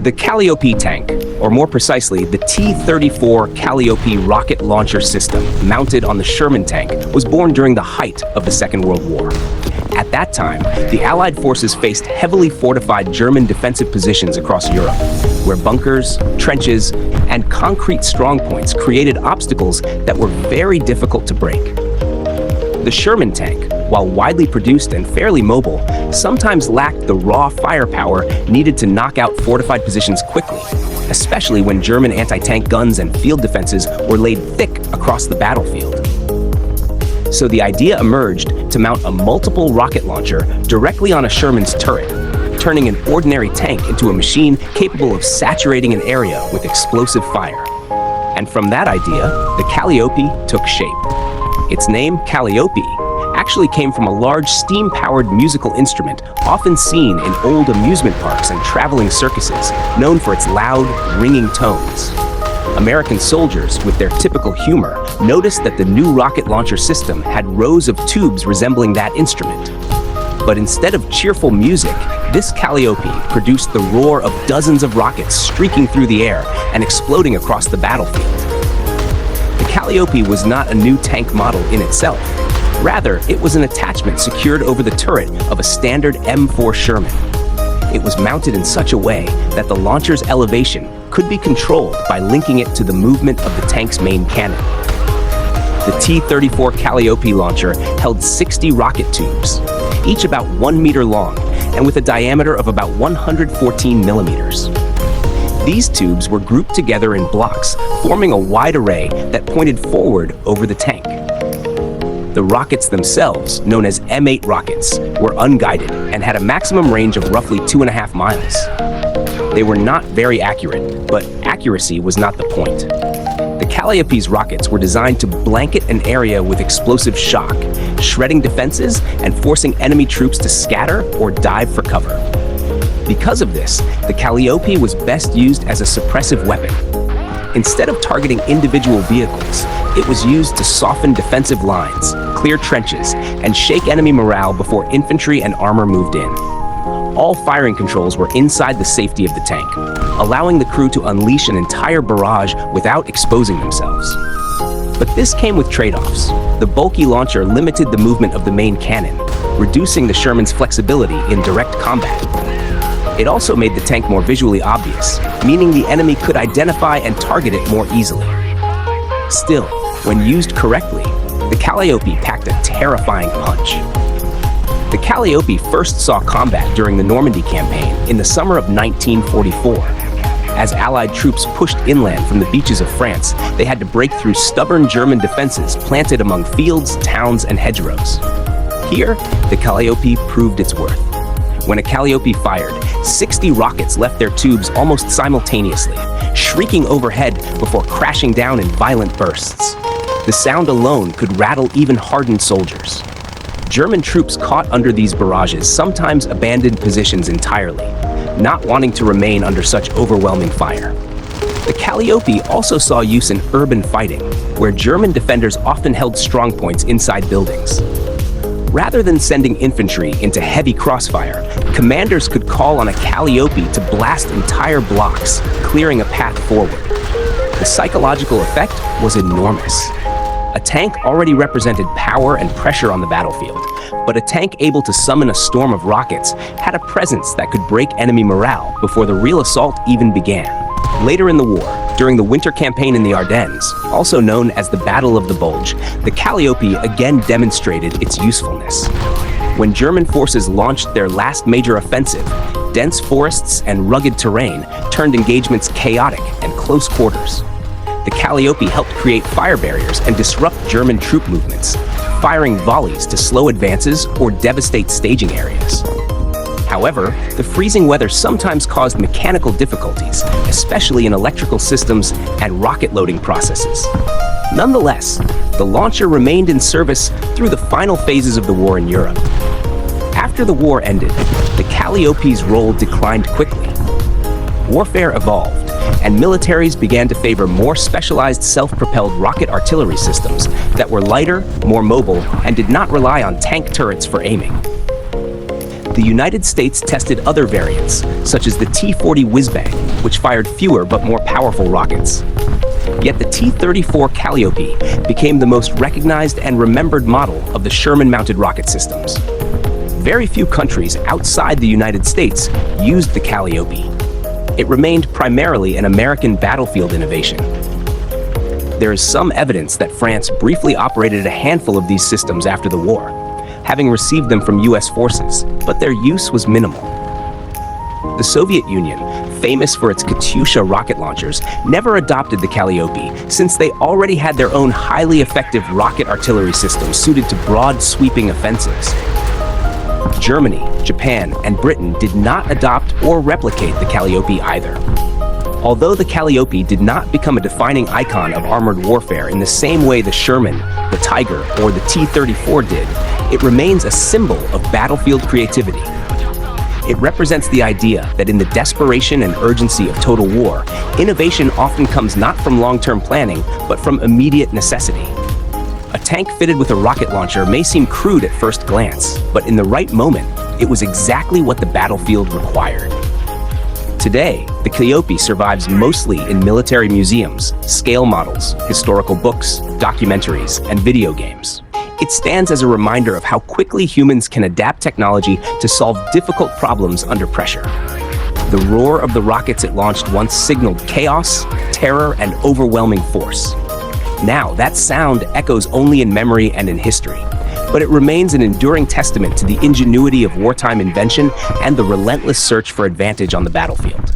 The Calliope tank, or more precisely, the T-34 Calliope rocket launcher system mounted on the Sherman tank, was born during the height of the Second World War. At that time, the Allied forces faced heavily fortified German defensive positions across Europe, where bunkers, trenches, and concrete strongpoints created obstacles that were very difficult to break. The Sherman tank, while widely produced and fairly mobile, sometimes lacked the raw firepower needed to knock out fortified positions quickly, especially when German anti-tank guns and field defenses were laid thick across the battlefield. So the idea emerged to mount a multiple rocket launcher directly on a Sherman's turret, turning an ordinary tank into a machine capable of saturating an area with explosive fire. And from that idea, the Calliope took shape. Its name, Calliope, actually came from a large steam-powered musical instrument often seen in old amusement parks and traveling circuses, known for its loud, ringing tones. American soldiers, with their typical humor, noticed that the new rocket launcher system had rows of tubes resembling that instrument. But instead of cheerful music, this Calliope produced the roar of dozens of rockets streaking through the air and exploding across the battlefield. The Calliope was not a new tank model in itself. Rather, it was an attachment secured over the turret of a standard M-four Sherman. It was mounted in such a way that the launcher's elevation could be controlled by linking it to the movement of the tank's main cannon. The T-34 Calliope launcher held 60 rocket tubes, each about 1 meter long and with a diameter of about 114 millimeters. These tubes were grouped together in blocks, forming a wide array that pointed forward over the tank. The rockets themselves, known as M8 rockets, were unguided and had a maximum range of roughly 2.5 miles. They were not very accurate, but accuracy was not the point. The Calliope's rockets were designed to blanket an area with explosive shock, shredding defenses and forcing enemy troops to scatter or dive for cover. Because of this, the Calliope was best used as a suppressive weapon. Instead of targeting individual vehicles, it was used to soften defensive lines, clear trenches, and shake enemy morale before infantry and armor moved in. All firing controls were inside the safety of the tank, allowing the crew to unleash an entire barrage without exposing themselves. But this came with trade-offs. The bulky launcher limited the movement of the main cannon, reducing the Sherman's flexibility in direct combat. It also made the tank more visually obvious, meaning the enemy could identify and target it more easily. Still, when used correctly, the Calliope packed a terrifying punch. The Calliope first saw combat during the Normandy campaign in the summer of 1944. As Allied troops pushed inland from the beaches of France, they had to break through stubborn German defenses planted among fields, towns, and hedgerows. Here, the Calliope proved its worth. When a Calliope fired, 60 rockets left their tubes almost simultaneously, shrieking overhead before crashing down in violent bursts. The sound alone could rattle even hardened soldiers. German troops caught under these barrages sometimes abandoned positions entirely, not wanting to remain under such overwhelming fire. The Calliope also saw use in urban fighting, where German defenders often held strongpoints inside buildings. Rather than sending infantry into heavy crossfire, commanders could call on a Calliope to blast entire blocks, clearing a path forward. The psychological effect was enormous. A tank already represented power and pressure on the battlefield, but a tank able to summon a storm of rockets had a presence that could break enemy morale before the real assault even began. Later in the war, during the winter campaign in the Ardennes, also known as the Battle of the Bulge, the Calliope again demonstrated its usefulness. When German forces launched their last major offensive, dense forests and rugged terrain turned engagements chaotic and close quarters. The Calliope helped create fire barriers and disrupt German troop movements, firing volleys to slow advances or devastate staging areas. However, the freezing weather sometimes caused mechanical difficulties, especially in electrical systems and rocket loading processes. Nonetheless, the launcher remained in service through the final phases of the war in Europe. After the war ended, the Calliope's role declined quickly. Warfare evolved, and militaries began to favor more specialized self-propelled rocket artillery systems that were lighter, more mobile, and did not rely on tank turrets for aiming. The United States tested other variants, such as the T-40 Whizbang, which fired fewer but more powerful rockets. Yet the T-34 Calliope became the most recognized and remembered model of the Sherman-mounted rocket systems. Very few countries outside the United States used the Calliope. It remained primarily an American battlefield innovation. There is some evidence that France briefly operated a handful of these systems after the war, having received them from US forces, but their use was minimal. The Soviet Union, famous for its Katyusha rocket launchers, never adopted the Calliope since they already had their own highly effective rocket artillery system suited to broad sweeping offensives. Germany, Japan, and Britain did not adopt or replicate the Calliope either. Although the Calliope did not become a defining icon of armored warfare in the same way the Sherman, the Tiger, or the T-34 did, it remains a symbol of battlefield creativity. It represents the idea that in the desperation and urgency of total war, innovation often comes not from long-term planning, but from immediate necessity. A tank fitted with a rocket launcher may seem crude at first glance, but in the right moment, it was exactly what the battlefield required. Today, the Calliope survives mostly in military museums, scale models, historical books, documentaries, and video games. It stands as a reminder of how quickly humans can adapt technology to solve difficult problems under pressure. The roar of the rockets it launched once signaled chaos, terror, and overwhelming force. Now, that sound echoes only in memory and in history, but it remains an enduring testament to the ingenuity of wartime invention and the relentless search for advantage on the battlefield.